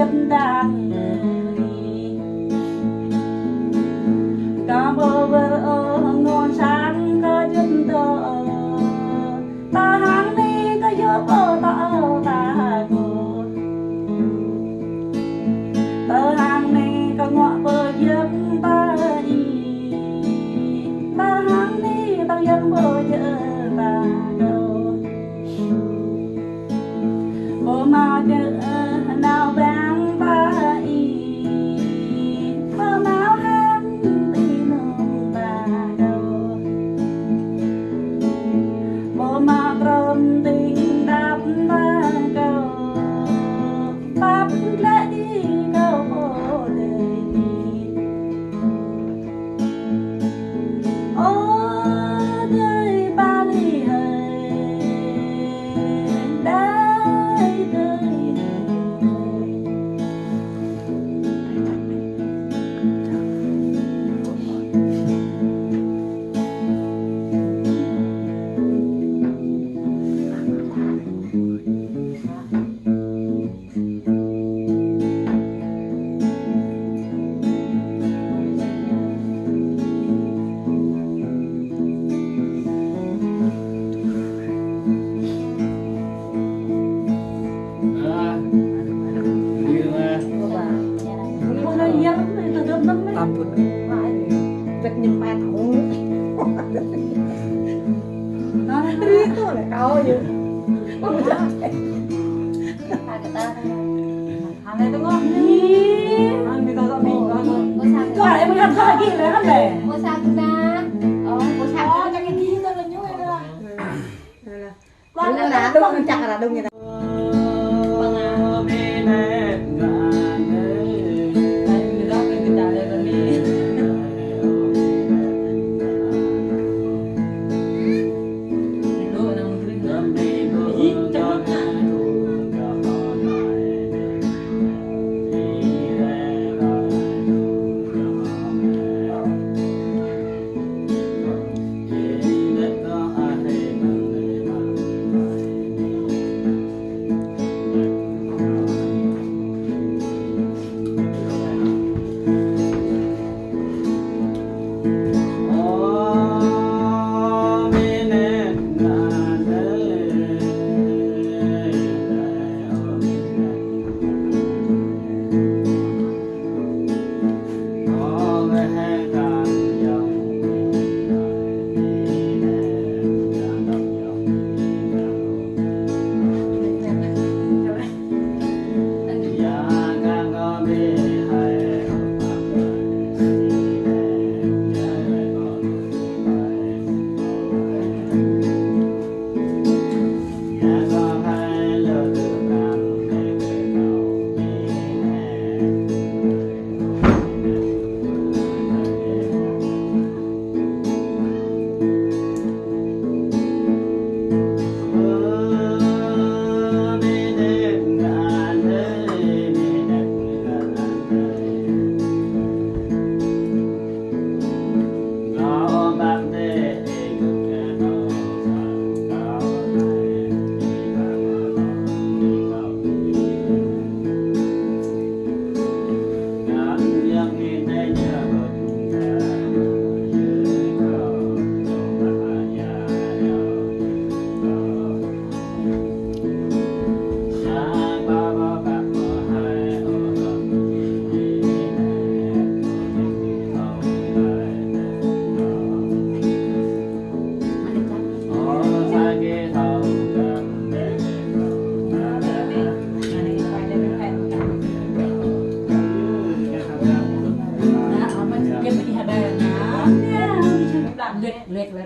dân đàn cảm ơn ngon sáng có dân tờ ta hàng đi có giúp ta cô tờ hàng đi có ngọ bờ dân ta ta hàng đi ta dân bờ dân ta đâu cô mà chợ nào bán ta bơ máu hắn đi nương ta đâu cô mà tròn tình đáp ta cầu bắp lẽ đi cầu vô đời ôi đời ba ly hời đây đời Ampun. Việc nhìn ba thấu. Itu lah kau je. Hàng này tôi ngon. Hàng này tao dọn mình ngon. cho lại em ăn thôi kia lấy hết này Mua sao chúng ta? Mua sao? cho cái kia tôi là nhú em ra Đúng là đúng chắc là đúng như thế. liệt liệt